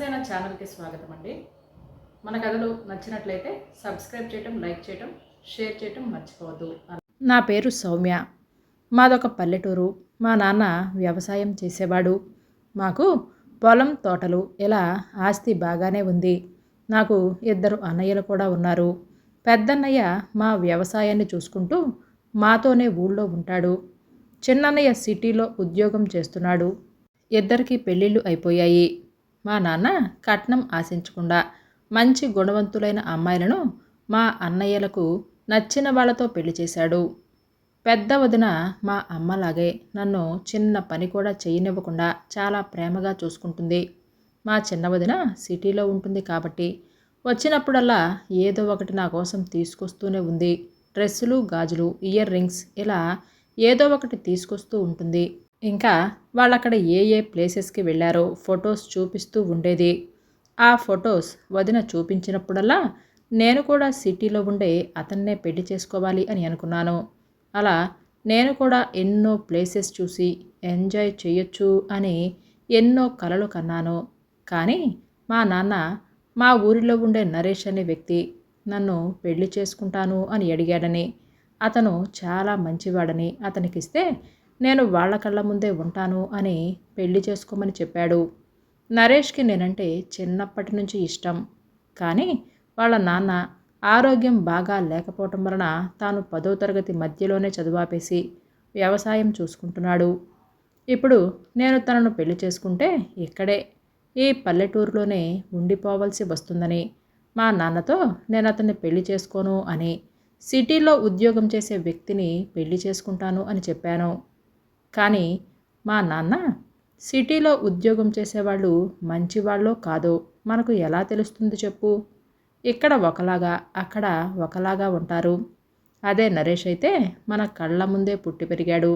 నమస్తే, నా ఛానల్కి స్వాగతం అండి. మన కథలు నచ్చినట్లయితే సబ్స్క్రైబ్ చేయటం, లైక్ చేయటం, షేర్ చేయటం మర్చిపోవద్దు. నా పేరు సౌమ్య. మాదొక పల్లెటూరు. మా నాన్న వ్యవసాయం చేసేవాడు. మాకు పొలం, తోటలు ఇలా ఆస్తి బాగానే ఉంది. నాకు 2 అన్నయ్యలు కూడా ఉన్నారు. పెద్దన్నయ్య మా వ్యవసాయాన్ని చూసుకుంటూ మాతోనే ఊళ్ళో ఉంటాడు. చిన్నన్నయ్య సిటీలో ఉద్యోగం చేస్తున్నాడు. ఇద్దరికీ పెళ్ళిళ్ళు అయిపోయాయి. మా నాన్న కట్నం ఆశించకుండా మంచి గుణవంతులైన అమ్మాయిలను మా అన్నయ్యలకు నచ్చిన వాళ్ళతో పెళ్లి చేశాడు. పెద్ద వదిన మా అమ్మలాగే నన్ను చిన్న పని కూడా చేయనివ్వకుండా చాలా ప్రేమగా చూసుకుంటుంది. మా చిన్న వదిన సిటీలో ఉంటుంది కాబట్టి వచ్చినప్పుడల్లా ఏదో ఒకటి నా కోసం తీసుకొస్తూనే ఉంది. డ్రెస్సులు, గాజులు, ఇయర్ రింగ్స్ ఇలా ఏదో ఒకటి తీసుకొస్తూ ఉంటుంది. ఇంకా వాళ్ళక్కడ ఏ ఏ ప్లేసెస్కి వెళ్ళారో ఫొటోస్ చూపిస్తూ ఉండేది. ఆ ఫొటోస్ వదిన చూపించినప్పుడల్లా నేను కూడా సిటీలో ఉండే అతన్నే పెళ్లి చేసుకోవాలి అని అనుకున్నాను. అలా నేను కూడా ఎన్నో ప్లేసెస్ చూసి ఎంజాయ్ చేయొచ్చు అని ఎన్నో కలలు కన్నాను. కానీ మా నాన్న మా ఊరిలో ఉండే నరేష్ అనే వ్యక్తి నన్ను పెళ్లి చేసుకుంటాను అని అడిగాడని, అతను చాలా మంచివాడని, అతనికిస్తే నేను వాళ్ళ కళ్ళ ముందే ఉంటాను అని పెళ్లి చేసుకోమని చెప్పాడు. నరేష్కి నేనంటే చిన్నప్పటి నుంచి ఇష్టం. కానీ వాళ్ళ నాన్న ఆరోగ్యం బాగా లేకపోవటం వలన తాను 10వ తరగతి మధ్యలోనే చదువాపేసి వ్యవసాయం చూసుకుంటున్నాడు. ఇప్పుడు నేను తనను పెళ్లి చేసుకుంటే ఇక్కడే ఈ పల్లెటూరులోనే ఉండిపోవలసి వస్తుందని, మా నాన్నతో నేను అతన్ని పెళ్లి చేసుకోను అని, సిటీలో ఉద్యోగం చేసే వ్యక్తిని పెళ్లి చేసుకుంటాను అని చెప్పాను. కానీ మా నాన్న సిటీలో ఉద్యోగం చేసేవాళ్ళు మంచివాళ్ళో కాదో మనకు ఎలా తెలుస్తుంది చెప్పు? ఇక్కడ ఒకలాగా, అక్కడ ఒకలాగా ఉంటారు. అదే నరేష్ అయితే మన కళ్ళ ముందే పుట్టి పెరిగాడు.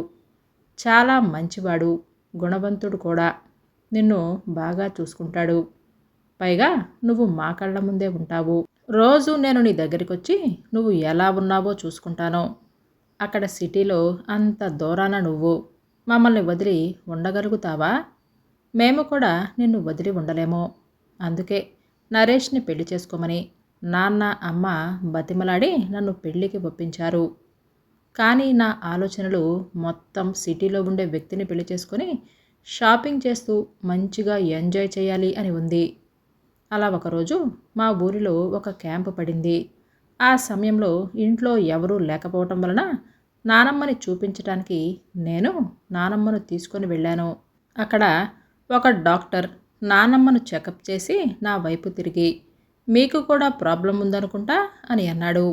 చాలా మంచివాడు, గుణవంతుడు కూడా. నిన్ను బాగా చూసుకుంటాడు. పైగా నువ్వు మా కళ్ళ ముందే ఉంటావు. రోజు నేను నీ దగ్గరికి వచ్చి నువ్వు ఎలా ఉన్నావో చూసుకుంటాను. అక్కడ సిటీలో అంత దూరాన నువ్వు మమ్మల్ని వదిలి ఉండగలుగుతావా? మేము కూడా నిన్ను వదిలి ఉండలేము. అందుకే నరేష్ని పెళ్లి చేసుకోమని నాన్న, అమ్మ బతిమలాడి నన్ను పెళ్లికి ఒప్పించారు. కానీ నా ఆలోచనలు మొత్తం సిటీలో ఉండే వ్యక్తిని పెళ్లి చేసుకొని షాపింగ్ చేస్తూ మంచిగా ఎంజాయ్ చేయాలి అని ఉంది. అలా ఒకరోజు మా ఊరిలో ఒక క్యాంపు పడింది. ఆ సమయంలో ఇంట్లో ఎవరూ లేకపోవటం వలన నానమ్మని చూపించటానికి నేను నానమ్మను తీసుకొని వెళ్ళాను. అక్కడ ఒక డాక్టర్ నానమ్మను చెకప్ చేసి నా వైపు తిరిగి, మీకు కూడా ప్రాబ్లం ఉందనుకుంటా అని అన్నాడు.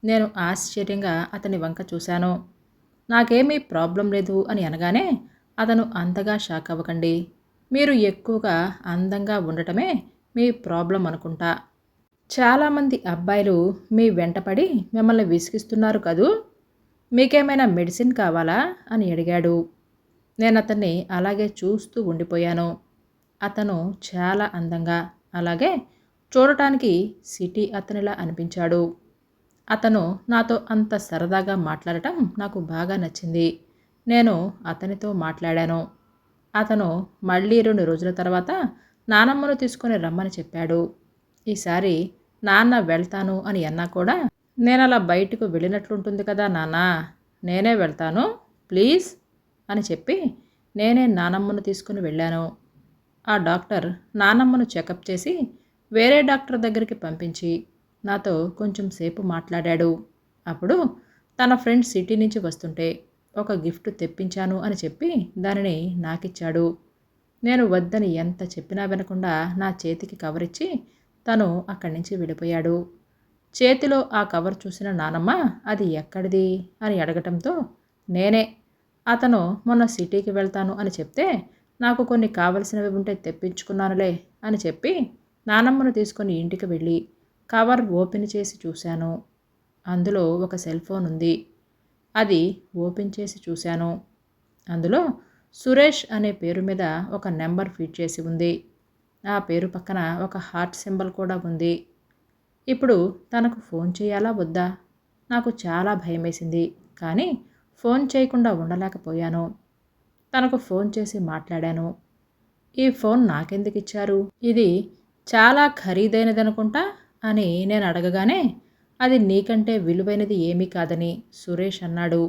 నేను ఆశ్చర్యంగా అతని వంక చూశాను. నాకేమీ ప్రాబ్లం లేదు అని అనగానే అతను అంతగా షాక్ అవ్వకండి, మీరు ఎక్కువగా అందంగా ఉండటమే మీ ప్రాబ్లం అనుకుంటా. చాలామంది అబ్బాయిలు మీ వెంటపడి మిమ్మల్ని విసిగిస్తున్నారు కదూ, మీకేమైనా మెడిసిన్ కావాలా అని అడిగాడు. నేను అతన్ని అలాగే చూస్తూ ఉండిపోయాను. అతను చాలా అందంగా, అలాగే చూడటానికి సిటీ అతనిలా అనిపించాడు. అతను నాతో అంత సరదాగా మాట్లాడటం నాకు బాగా నచ్చింది. నేను అతనితో మాట్లాడాను. అతను మళ్ళీ 2 రోజుల తర్వాత నానమ్మను తీసుకొని రమ్మని చెప్పాడు. ఈసారి నాన్న వెళ్తాను అని అన్నా కూడా, నేనలా బయటకు వెళ్ళినట్లుంటుంది కదా నాన్న, నేనే వెళ్తాను ప్లీజ్ అని చెప్పి నేనే నానమ్మను తీసుకుని వెళ్ళాను. ఆ డాక్టర్ నానమ్మను చెకప్ చేసి వేరే డాక్టర్ దగ్గరికి పంపించి నాతో కొంచెం సేపు మాట్లాడాడు. అప్పుడు తన ఫ్రెండ్ సిటీ నుంచి వస్తుంటే ఒక గిఫ్ట్ తెప్పించాను అని చెప్పి దానిని నాకిచ్చాడు. నేను వద్దని ఎంత చెప్పినా వినకుండా నా చేతికి కవర్ ఇచ్చి తను అక్కడి నుంచి వెళ్ళిపోయాడు. చేతిలో ఆ కవర్ చూసిన నానమ్మ అది ఎక్కడిది అని అడగటంతో నేనే, అతను మొన్న సిటీకి వెళ్తాను అని చెప్తే నాకు కొన్ని కావలసినవి ఉంటే తెప్పించుకున్నానులే అని చెప్పి నానమ్మను తీసుకొని ఇంటికి వెళ్ళి కవర్ ఓపెన్ చేసి చూశాను. అందులో ఒక సెల్ ఫోన్ ఉంది. అది ఓపెన్ చేసి చూశాను. అందులో సురేష్ అనే పేరు మీద ఒక నెంబర్ ఫీడ్ చేసి ఉంది. ఆ పేరు పక్కన ఒక హార్ట్ సింబల్ కూడా ఉంది. ఇప్పుడు తనకు ఫోన్ చేయాలా వద్దా? నాకు చాలా భయమేసింది. కానీ ఫోన్ చేయకుండా ఉండలేకపోయాను. తనకు ఫోన్ చేసి మాట్లాడాను. ఈ ఫోన్ నాకెందుకు ఇచ్చారు? ఇది చాలా ఖరీదైనదనుకుంటా అని నేను అడగగానే, అది నీకంటే విలువైనది ఏమీ కాదని సురేష్ అన్నాడు.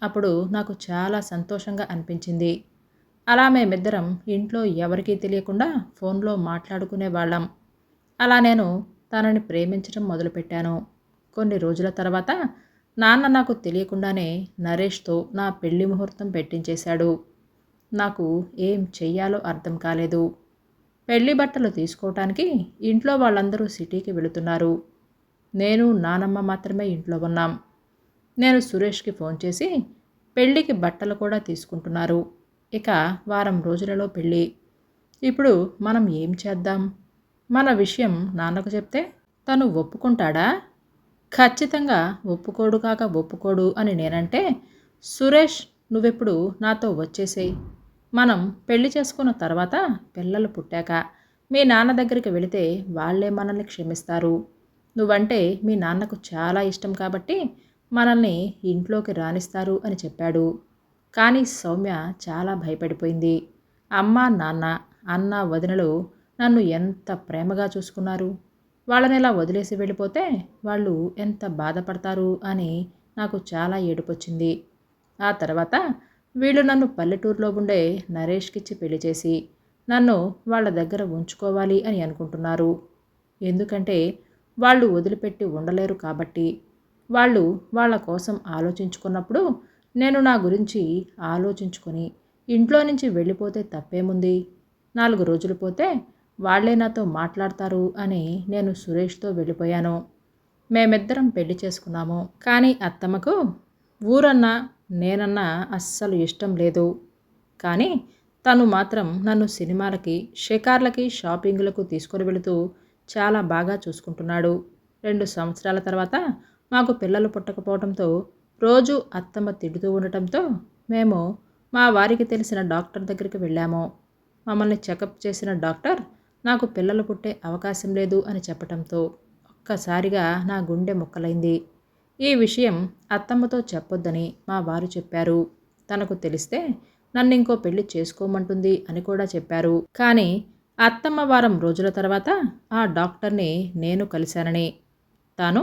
అప్పుడు నాకు చాలా సంతోషంగా అనిపించింది. అలా మేమిద్దరం ఇంట్లో ఎవరికీ తెలియకుండా ఫోన్లో మాట్లాడుకునేవాళ్ళం. అలా నేను తనని ప్రేమించడం మొదలుపెట్టాను. కొన్ని రోజుల తర్వాత నాన్న నాకు తెలియకుండానే నరేష్తో నా పెళ్లి ముహూర్తం పెట్టించేశాడు. నాకు ఏం చెయ్యాలో అర్థం కాలేదు. పెళ్లి బట్టలు తీసుకోవటానికి ఇంట్లో వాళ్ళందరూ సిటీకి వెళుతున్నారు. నేను నానమ్మ మాత్రమే ఇంట్లో ఉన్నాం. నేను సురేష్కి ఫోన్ చేసి పెళ్ళికి బట్టలు కూడా తీసుకుంటున్నారు. ఇక వారం రోజులలో పెళ్ళి. ఇప్పుడు మనం ఏం చేద్దాం? మన విషయం నాన్నకు చెప్తే తను ఒప్పుకుంటాడా? ఖచ్చితంగా ఒప్పుకోడు కాక ఒప్పుకోడు అని నేనంటే, సురేష్ నువ్వెప్పుడు నాతో వచ్చేసేయ్. మనం పెళ్లి చేసుకున్న తర్వాత పిల్లలు పుట్టాక మీ నాన్న దగ్గరికి వెళితే వాళ్ళే మనల్ని క్షమిస్తారు. నువ్వంటే మీ నాన్నకు చాలా ఇష్టం కాబట్టి మనల్ని ఇంట్లోకి రానిస్తారు అని చెప్పాడు. కానీ సౌమ్య చాలా భయపడిపోయింది. అమ్మ, నాన్న, అన్న, వదినలు నన్ను ఎంత ప్రేమగా చూసుకున్నారు. వాళ్ళని ఇలా వదిలేసి వెళ్ళిపోతే వాళ్ళు ఎంత బాధపడతారు అని నాకు చాలా ఏడుపొచ్చింది. ఆ తర్వాత వీళ్ళు నన్ను పల్లెటూరులో ఉండే నరేష్కిచ్చి పెళ్లి చేసి నన్ను వాళ్ళ దగ్గర ఉంచుకోవాలి అని అనుకుంటున్నారు. ఎందుకంటే వాళ్ళు వదిలిపెట్టి ఉండలేరు కాబట్టి. వాళ్ళు వాళ్ళ కోసం ఆలోచించుకున్నప్పుడు నేను నా గురించి ఆలోచించుకొని ఇంట్లో నుంచి వెళ్ళిపోతే తప్పేముంది? 4 రోజులు పోతే వాళ్ళే నాతో మాట్లాడతారు అని నేను సురేష్తో వెళ్ళిపోయాను. మేమిద్దరం పెళ్లి చేసుకున్నాము. కానీ అత్తమ్మకు ఊరన్నా నేనన్నా అస్సలు ఇష్టం లేదు. కానీ తను మాత్రం నన్ను సినిమాలకి, షికార్లకి, షాపింగులకు తీసుకొని వెళుతూ చాలా బాగా చూసుకుంటున్నాడు. 2 సంవత్సరాల తర్వాత మాకు పిల్లలు పుట్టకపోవడంతో రోజు అత్తమ్మ తిడుతూ ఉండటంతో మేము మా వారికి తెలిసిన డాక్టర్ దగ్గరికి వెళ్ళాము. మమ్మల్ని చెకప్ చేసిన డాక్టర్ నాకు పిల్లలు పుట్టే అవకాశం లేదు అని చెప్పటంతో ఒక్కసారిగా నా గుండె ముక్కలైంది. ఈ విషయం అత్తమ్మతో చెప్పొద్దని మా వారు చెప్పారు. తనకు తెలిస్తే నన్నింకో పెళ్లి చేసుకోమంటుంది అని కూడా చెప్పారు. కానీ అత్తమ్మ వారం రోజుల తర్వాత ఆ డాక్టర్ని నేను కలిశానని, తాను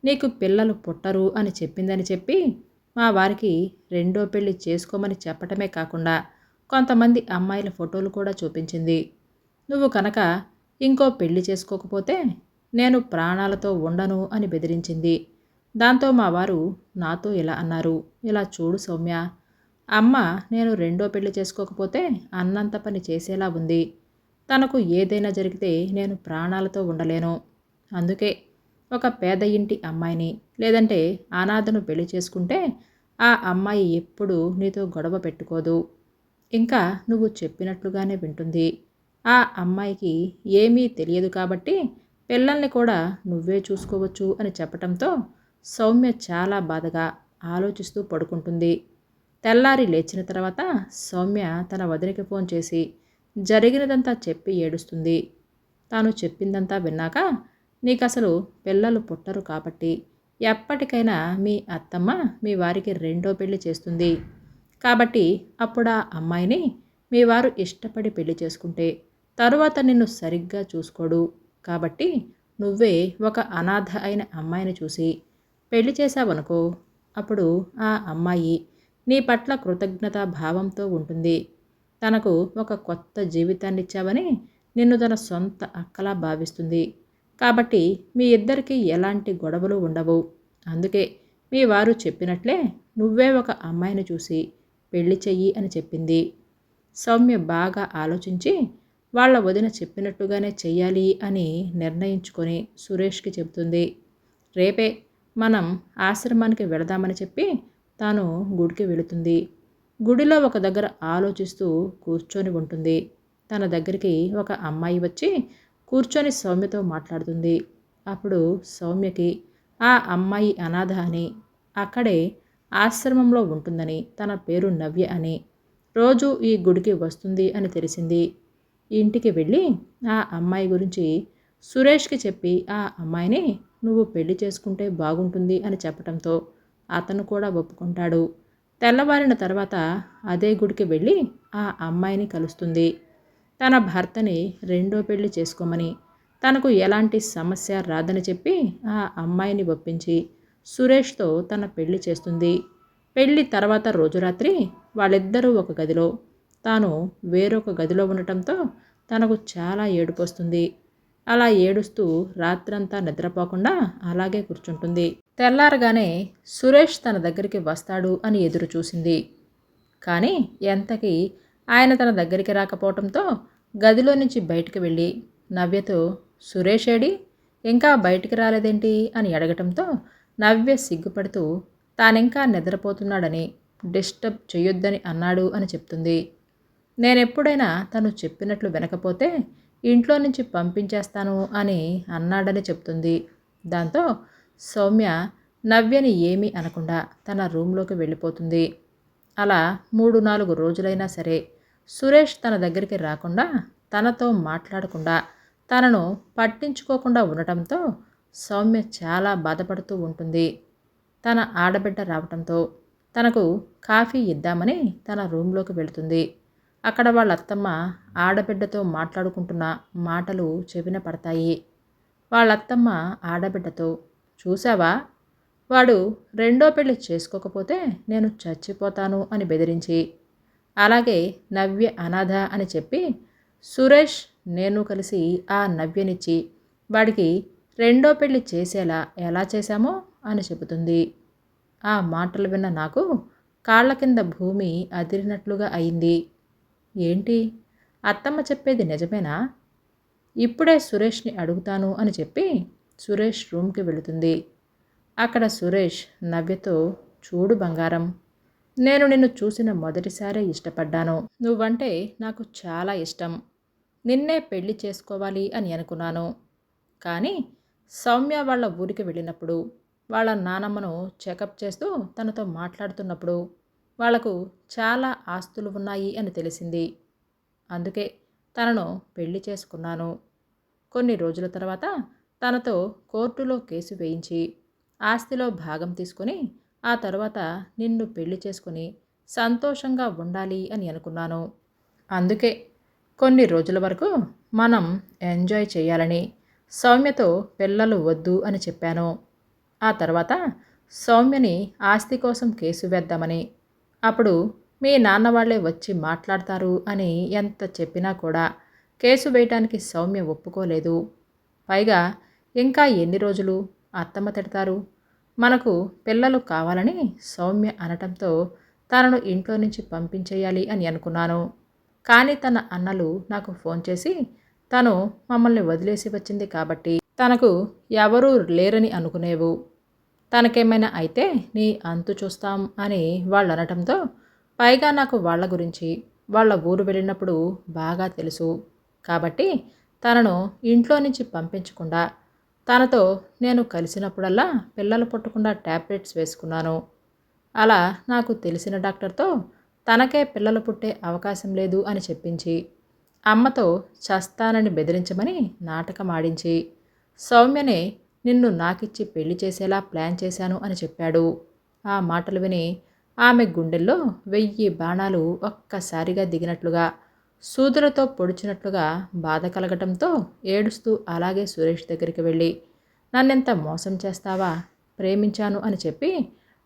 నీకు పిల్లలు పుట్టరు అని చెప్పిందని చెప్పి మా వారికి రెండో పెళ్లి చేసుకోమని చెప్పటమే కాకుండా కొంతమంది అమ్మాయిల ఫోటోలు కూడా చూపించింది. నువ్వు కనుక ఇంకో పెళ్లి చేసుకోకపోతే నేను ప్రాణాలతో ఉండను అని బెదిరించింది. దాంతో మా వారు నాతో ఇలా అన్నారు, ఇలా చూడు సౌమ్య, అమ్మ నేను రెండో పెళ్లి చేసుకోకపోతే అన్నంత పని చేసేలా ఉంది. తనకు ఏదైనా జరిగితే నేను ప్రాణాలతో ఉండలేను. అందుకే ఒక పేద ఇంటి అమ్మాయిని లేదంటే అనాథను పెళ్లి చేసుకుంటే ఆ అమ్మాయి ఎప్పుడూ నీతో గొడవ పెట్టుకోదు. ఇంకా నువ్వు చెప్పినట్లుగానే వింటుంది. ఆ అమ్మాయికి ఏమీ తెలియదు కాబట్టి పిల్లల్ని కూడా నువ్వే చూసుకోవచ్చు అని చెప్పటంతో సౌమ్య చాలా బాధగా ఆలోచిస్తూ పడుకుంటుంది. తెల్లారి లేచిన తర్వాత సౌమ్య తన వదినకి ఫోన్ చేసి జరిగినదంతా చెప్పి ఏడుస్తుంది. తాను చెప్పిందంతా విన్నాక నీకసలు పిల్లలు పుట్టరు కాబట్టి ఎప్పటికైనా మీ అత్తమ్మ మీ వారికి రెండో పెళ్లి చేస్తుంది. కాబట్టి అప్పుడు ఆ అమ్మాయిని మీ వారు ఇష్టపడి పెళ్లి చేసుకుంటే తరువాత నిన్ను సరిగ్గా చూసుకోడు. కాబట్టి నువ్వే ఒక అనాథ అయిన అమ్మాయిని చూసి పెళ్లి చేశావనుకో, అప్పుడు ఆ అమ్మాయి నీ పట్ల కృతజ్ఞతా భావంతో ఉంటుంది. తనకు ఒక కొత్త జీవితాన్నిచ్చావని నిన్ను తన సొంత అక్కలా భావిస్తుంది. కాబట్టి మీ ఇద్దరికీ ఎలాంటి గొడవలు ఉండవు. అందుకే మీ వారు చెప్పినట్లే నువ్వే ఒక అమ్మాయిని చూసి పెళ్లి చెయ్యి అని చెప్పింది. సౌమ్య బాగా ఆలోచించి వాళ్ళ వదిన చెప్పినట్టుగానే చెయ్యాలి అని నిర్ణయించుకొని సురేష్కి చెబుతుంది. రేపే మనం ఆశ్రమానికి వెళదామని చెప్పి తాను గుడికి వెళుతుంది. గుడిలో ఒక దగ్గర ఆలోచిస్తూ కూర్చొని ఉంటుంది. తన దగ్గరికి ఒక అమ్మాయి వచ్చి కూర్చొని సౌమ్యతో మాట్లాడుతుంది. అప్పుడు సౌమ్యకి ఆ అమ్మాయి అనాథ అని, అక్కడే ఆశ్రమంలో ఉంటుందని, తన పేరు నవ్య అని, రోజు ఈ గుడికి వస్తుంది అని తెలిసింది. ఇంటికి వెళ్ళి ఆ అమ్మాయి గురించి సురేష్కి చెప్పి ఆ అమ్మాయిని నువ్వు పెళ్లి చేసుకుంటే బాగుంటుంది అని చెప్పడంతో అతను కూడా ఒప్పుకుంటాడు. తెల్లవారిన తర్వాత అదే గుడికి వెళ్ళి ఆ అమ్మాయిని కలుస్తుంది. తన భర్తని రెండో పెళ్లి చేసుకోమని, తనకు ఎలాంటి సమస్య రాదని చెప్పి ఆ అమ్మాయిని ఒప్పించి సురేష్తో తన పెళ్లి చేస్తుంది. పెళ్లి తర్వాత రోజు రాత్రి వాళ్ళిద్దరూ ఒక గదిలో, తాను వేరొక గదిలో ఉండటంతో తనకు చాలా ఏడుపొస్తుంది. అలా ఏడుస్తూ రాత్రంతా నిద్రపోకుండా అలాగే కూర్చుంటుంది. తెల్లారగానే సురేష్ తన దగ్గరికి వస్తాడు అని ఎదురు చూసింది. కానీ ఎంతకీ ఆయన తన దగ్గరికి రాకపోవటంతో గదిలో నుంచి బయటికి వెళ్ళి నవ్యతో, సురేష్ ఏడి, ఇంకా బయటికి రాలేదేంటి అని అడగటంతో నవ్య సిగ్గుపడుతూ తానింకా నిద్రపోతున్నాడని, డిస్టర్బ్ చేయొద్దని అన్నాడు అని చెప్తుంది. నేనెప్పుడైనా తను చెప్పినట్లు వినకపోతే ఇంట్లో నుంచి పంపించేస్తాను అని అన్నాడని చెప్తుంది. దాంతో సౌమ్య నవ్యని ఏమీ అనకుండా తన రూంలోకి వెళ్ళిపోతుంది. అలా 3-4 రోజులైనా సరే సురేష్ తన దగ్గరికి రాకుండా, తనతో మాట్లాడకుండా, తనను పట్టించుకోకుండా ఉండటంతో సౌమ్య చాలా బాధపడుతూ ఉంటుంది. తన ఆడబిడ్డ రావటంతో తనకు కాఫీ ఇద్దామని తన రూంలోకి వెళుతుంది. అక్కడ వాళ్ళ అత్తమ్మ ఆడబిడ్డతో మాట్లాడుకుంటున్న మాటలు చెవిన పడతాయి. వాళ్ళత్తమ్మ ఆడబిడ్డతో, చూసావా, వాడు రెండో పెళ్లి చేసుకోకపోతే నేను చచ్చిపోతాను అని బెదిరించి, అలాగే నవ్య అనాథ అని చెప్పి సురేష్ నేను కలిసి ఆ నవ్యనిచ్చి వాడికి రెండో పెళ్లి చేసేలా ఎలా చేశామో అని చెబుతుంది. ఆ మాటలు విన్న నాకు కాళ్ళ కింద భూమి అదిరినట్లుగా అయింది. ఏంటి, అత్తమ్మ చెప్పేది నిజమేనా? ఇప్పుడే సురేష్ని అడుగుతాను అని చెప్పి సురేష్ రూమ్కి వెళుతుంది. అక్కడ సురేష్ నవ్యతో, చూడు బంగారం, నేను నిన్ను చూసిన మొదటిసారే ఇష్టపడ్డాను. నువ్వంటే నాకు చాలా ఇష్టం. నిన్నే పెళ్లి చేసుకోవాలి అని అనుకున్నాను. కానీ సౌమ్య వాళ్ళ ఊరికి వెళ్ళినప్పుడు, వాళ్ళ నానమ్మను చెకప్ చేస్తూ తనతో మాట్లాడుతున్నప్పుడు వాళ్లకు చాలా ఆస్తులు ఉన్నాయి అని తెలిసింది. అందుకే తనను పెళ్లి చేసుకున్నాను. కొన్ని రోజుల తర్వాత తనతో కోర్టులో కేసు వేయించి ఆస్తిలో భాగం తీసుకొని ఆ తర్వాత నిన్ను పెళ్లి చేసుకుని సంతోషంగా ఉండాలి అని అనుకున్నాను. అందుకే కొన్ని రోజుల వరకు మనం ఎంజాయ్ చేయాలని సౌమ్యతో పిల్లలు వద్దు అని చెప్పాను. ఆ తర్వాత సౌమ్యని ఆస్తి కోసం కేసు వేద్దామని, అప్పుడు మీ నాన్న వాళ్ళే వచ్చి మాట్లాడతారు అని ఎంత చెప్పినా కూడా కేసు వేయటానికి సౌమ్య ఒప్పుకోలేదు. పైగా ఇంకా ఎన్ని రోజులు అత్తమ్మ తిడతారు, మనకు పిల్లలు కావాలని సౌమ్య అనటంతో తనను ఇంట్లో నుంచి పంపించేయాలి అని అనుకున్నాను. కానీ తన అన్నలు నాకు ఫోన్ చేసి తను మమ్మల్ని వదిలేసి వచ్చింది కాబట్టి తనకు ఎవరూ లేరని అనుకునేవు, తనకేమైనా అయితే నీ అంతు చూస్తాం అని వాళ్ళు అనటంతో, పైగా నాకు వాళ్ళ గురించి వాళ్ళ ఊరు వెళ్ళినప్పుడు బాగా తెలుసు కాబట్టి తనను ఇంట్లో నుంచి పంపించకుండా తనతో నేను కలిసినప్పుడల్లా పిల్లలు పుట్టకుండా ట్యాబ్లెట్స్ వేసుకున్నాను. అలా నాకు తెలిసిన డాక్టర్తో తనకే పిల్లలు పుట్టే అవకాశం లేదు అని చెప్పించి, అమ్మతో చస్తానని బెదిరించమని నాటకం ఆడించి సౌమ్యనే నిన్ను నాకిచ్చి పెళ్లి చేసేలా ప్లాన్ చేశాను అని చెప్పాడు. ఆ మాటలు విని ఆమె గుండెల్లో 1000 బాణాలు ఒక్కసారిగా దిగినట్లుగా, సూదులతో పొడిచినట్లుగా బాధ కలగటంతో ఏడుస్తూ అలాగే సురేష్ దగ్గరికి వెళ్ళి, నన్నెంత మోసం చేస్తావా, ప్రేమించాను అని చెప్పి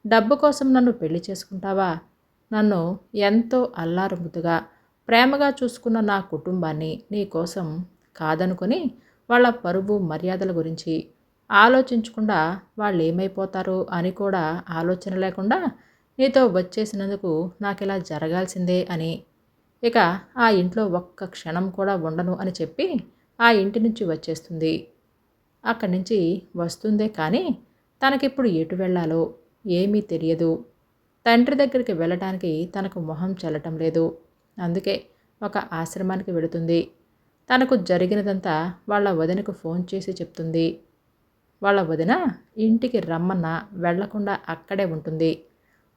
డబ్బు కోసం నన్ను పెళ్లి చేసుకుంటావా, నన్ను ఎంతో అల్లారుముద్దుగా ప్రేమగా చూసుకున్న నా కుటుంబాన్ని నీ కోసం కాదనుకొని వాళ్ళ పరువు మర్యాదల గురించి ఆలోచించకుండా వాళ్ళు ఏమైపోతారో అని కూడా ఆలోచన లేకుండా నీతో వచ్చేసినందుకు నాకు ఇలా జరగాల్సిందే అని, ఇక ఆ ఇంట్లో ఒక్క క్షణం కూడా ఉండను అని చెప్పి ఆ ఇంటి నుంచి వచ్చేస్తుంది. అక్కడి నుంచి వస్తుందే కానీ తనకిప్పుడు ఎటు వెళ్ళాలో ఏమీ తెలియదు. తండ్రి దగ్గరికి వెళ్ళటానికి తనకు మొహం చెల్లటం లేదు. అందుకే ఒక ఆశ్రమానికి వెళుతుంది. తనకు జరిగినదంతా వాళ్ళ వదినకు ఫోన్ చేసి చెప్తుంది. వాళ్ళ వదిన ఇంటికి రమ్మన్నా వెళ్లకుండా అక్కడే ఉంటుంది.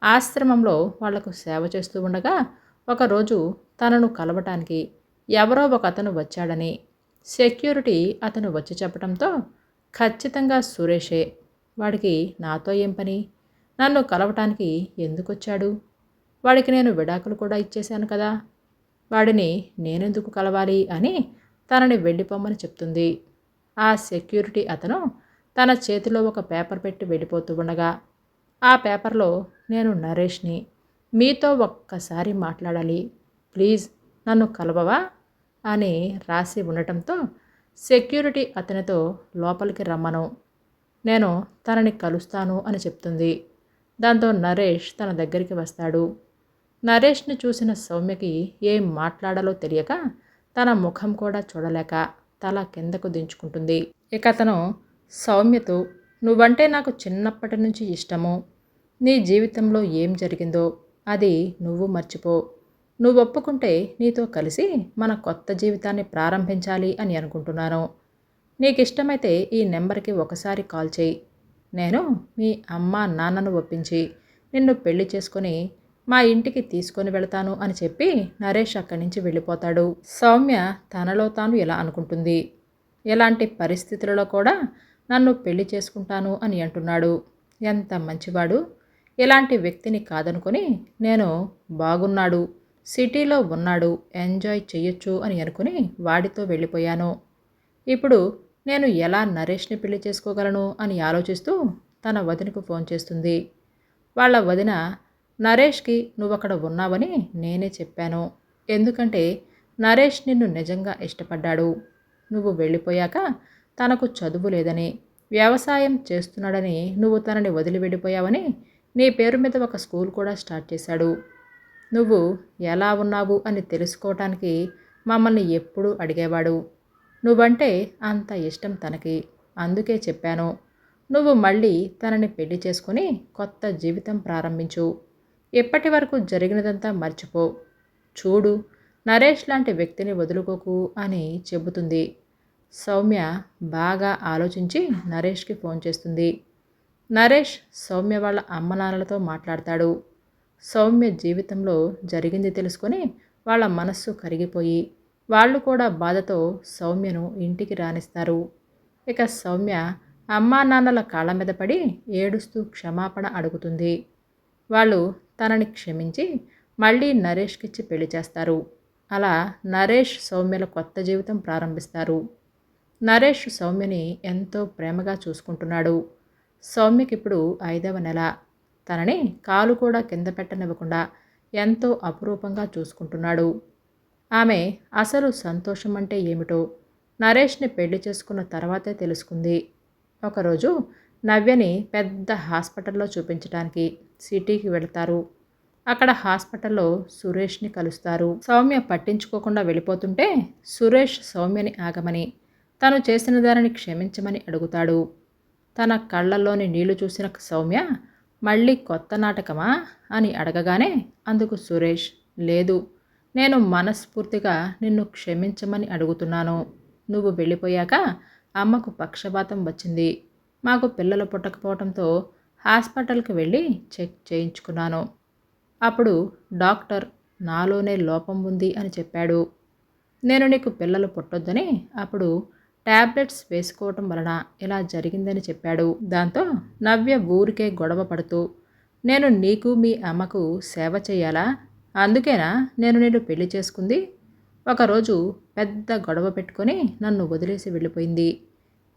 ఆశ్రమంలో వాళ్లకు సేవ చేస్తూ ఉండగా ఒకరోజు తనను కలవటానికి ఎవరో ఒక అతను వచ్చాడని సెక్యూరిటీ అతను వచ్చి చెప్పడంతో, ఖచ్చితంగా సురేషే, వాడికి నాతో ఏం పని, నన్ను కలవటానికి ఎందుకొచ్చాడు, వాడికి నేను విడాకులు కూడా ఇచ్చేశాను కదా, వాడిని నేనెందుకు కలవాలి అని తనని వెళ్ళిపోమ్మని చెప్తుంది. ఆ సెక్యూరిటీ అతను తన చేతిలో ఒక పేపర్ పెట్టి వెళ్ళిపోతూ ఉండగా, ఆ పేపర్లో నేను నరేష్ని, మీతో ఒక్కసారి మాట్లాడాలి, ప్లీజ్ నన్ను కలవవా అని రాసి ఉండటంతో సెక్యూరిటీ అతనితో లోపలికి రమ్మను, నేను తనని కలుస్తాను అని చెప్తుంది. దాంతో నరేష్ తన దగ్గరికి వస్తాడు. నరేష్ని చూసిన సౌమ్యకి ఏం మాట్లాడాలో తెలియక తన ముఖం కూడా చూడలేక తల కిందకు దించుకుంటుంది. ఇక అతను సౌమ్యతో, నువ్వంటే నాకు చిన్నప్పటి నుంచి ఇష్టము, నీ జీవితంలో ఏం జరిగిందో అది నువ్వు మర్చిపో, నువ్వు ఒప్పుకుంటే నీతో కలిసి మన కొత్త జీవితాన్ని ప్రారంభించాలి అని అనుకుంటున్నాను. నీకు ఇష్టమైతే ఈ నెంబర్కి ఒకసారి కాల్ చేయి, నేను మీ అమ్మ నాన్నను ఒప్పించి నిన్ను పెళ్లి చేసుకొని మా ఇంటికి తీసుకొని వెళతాను అని చెప్పి నరేష్ అక్కడి నుంచి వెళ్ళిపోతాడు. సౌమ్య తనలో తాను ఇలా అనుకుంటుంది, ఎలాంటి పరిస్థితులలో కూడా నన్ను పెళ్లి చేసుకుంటాను అని అంటున్నాడు. ఎంత మంచివాడు, ఇలాంటి వ్యక్తిని కాదనుకొని నేను బాగున్నాడు, సిటీలో ఉన్నాడు, ఎంజాయ్ చెయ్యొచ్చు అని అనుకుని వాడితో వెళ్ళిపోయాను. ఇప్పుడు నేను ఎలా నరేష్ని పెళ్లి చేసుకోగలను అని ఆలోచిస్తూ తన వదినకు ఫోన్ చేస్తుంది. వాళ్ళ వదిన, నరేష్కి నువ్వక్కడ ఉన్నావని నేనే చెప్పాను, ఎందుకంటే నరేష్ నిన్ను నిజంగా ఇష్టపడ్డాడు, నువ్వు వెళ్ళిపోయాక తనకు చదువు లేదని, వ్యవసాయం చేస్తున్నాడని నువ్వు తనని వదిలి వెళ్ళిపోయావని నీ పేరు మీద ఒక స్కూల్ కూడా స్టార్ట్ చేశాడు. నువ్వు ఎలా ఉన్నావు అని తెలుసుకోవటానికి మమ్మల్ని ఎప్పుడూ అడిగేవాడు. నువ్వంటే అంత ఇష్టం తనకి, అందుకే చెప్పాను, నువ్వు మళ్ళీ తనని పెళ్లి చేసుకొని కొత్త జీవితం ప్రారంభించు, ఇప్పటి వరకు జరిగినదంతా మర్చిపో, చూడు నరేష్ లాంటి వ్యక్తిని వదులుకోకు అని చెబుతుంది. సౌమ్య బాగా ఆలోచించి నరేష్కి ఫోన్ చేస్తుంది. నరేష్ సౌమ్య వాళ్ళ అమ్మ నాన్నలతో మాట్లాడతాడు. సౌమ్య జీవితంలో జరిగింది తెలుసుకొని వాళ్ళ మనస్సు కరిగిపోయి వాళ్ళు కూడా బాధతో సౌమ్యను ఇంటికి రానిస్తారు. ఇక సౌమ్య అమ్మా నాన్నల కాళ్ళ మీద పడి ఏడుస్తూ క్షమాపణ అడుగుతుంది. వాళ్ళు తనని క్షమించి మళ్ళీ నరేష్కిచ్చి పెళ్లి చేస్తారు. అలా నరేష్ సౌమ్యల కొత్త జీవితం ప్రారంభిస్తారు. నరేష్ సౌమ్యని ఎంతో ప్రేమగా చూసుకుంటున్నాడు. సౌమ్యకిప్పుడు 5వ నెల. తనని కాలు కూడా కింద పెట్టనివ్వకుండా ఎంతో అపురూపంగా చూసుకుంటున్నాడు. ఆమె అసలు సంతోషం అంటే ఏమిటో నరేష్ని పెళ్లి చేసుకున్న తర్వాతే తెలుసుకుంది. ఒకరోజు నవ్యని పెద్ద హాస్పిటల్లో చూపించడానికి సిటీకి వెళతారు. అక్కడ హాస్పిటల్లో సురేష్ని కలుస్తారు. సౌమ్య పట్టించుకోకుండా వెళ్ళిపోతుంటే సురేష్ సౌమ్యని ఆగమని, తను చేసిన దానిని క్షమించమని అడుగుతాడు. తన కళ్ళల్లోని నీళ్లు చూసిన సౌమ్య, మళ్ళీ కొత్త నాటకమా అని అడగగానే అందుకు సురేష్, లేదు, నేను మనస్ఫూర్తిగా నిన్ను క్షమించమని అడుగుతున్నాను. నువ్వు వెళ్ళిపోయాక అమ్మకు పక్షపాతం వచ్చింది, మాకు పిల్లలు పుట్టకపోవడంతో హాస్పిటల్కి వెళ్ళి చెక్ చేయించుకున్నాను. అప్పుడు డాక్టర్ నాలోనే లోపం ఉంది అని చెప్పాడు. నేను నీకు పిల్లలు పుట్టొద్దని అప్పుడు టాబ్లెట్స్ వేసుకోవటం వలన ఇలా జరిగిందని చెప్పాడు. దాంతో నవ్య ఊరికే గొడవ పడుతూ, నేను నీకు మీ అమ్మకు సేవ చేయాలా, అందుకేనా నేను నిన్ను పెళ్లి చేసుకుంది, ఒకరోజు పెద్ద గొడవ పెట్టుకొని నన్ను వదిలేసి వెళ్ళిపోయింది.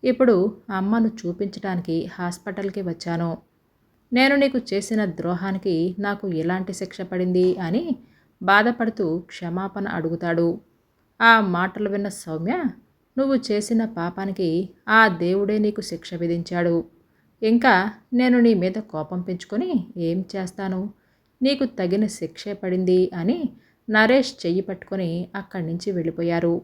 ఇప్పుడు అమ్మను చూపించడానికి హాస్పిటల్కి వచ్చాను. నేను నీకు చేసిన ద్రోహానికి నాకు ఎలాంటి శిక్ష పడింది అని బాధపడుతూ క్షమాపణ అడుగుతాడు. ఆ మాటలు విన్న సౌమ్య, నువ్వు చేసిన పాపానికి ఆ దేవుడే నీకు శిక్ష విధించాడు, ఇంకా నేను నీ మీద కోపం పెంచుకొని ఏం చేస్తాను, నీకు తగిన శిక్షే పడింది అని నరేష్ చెయ్యి పట్టుకొని అక్కడి నుంచి వెళ్ళిపోయారు.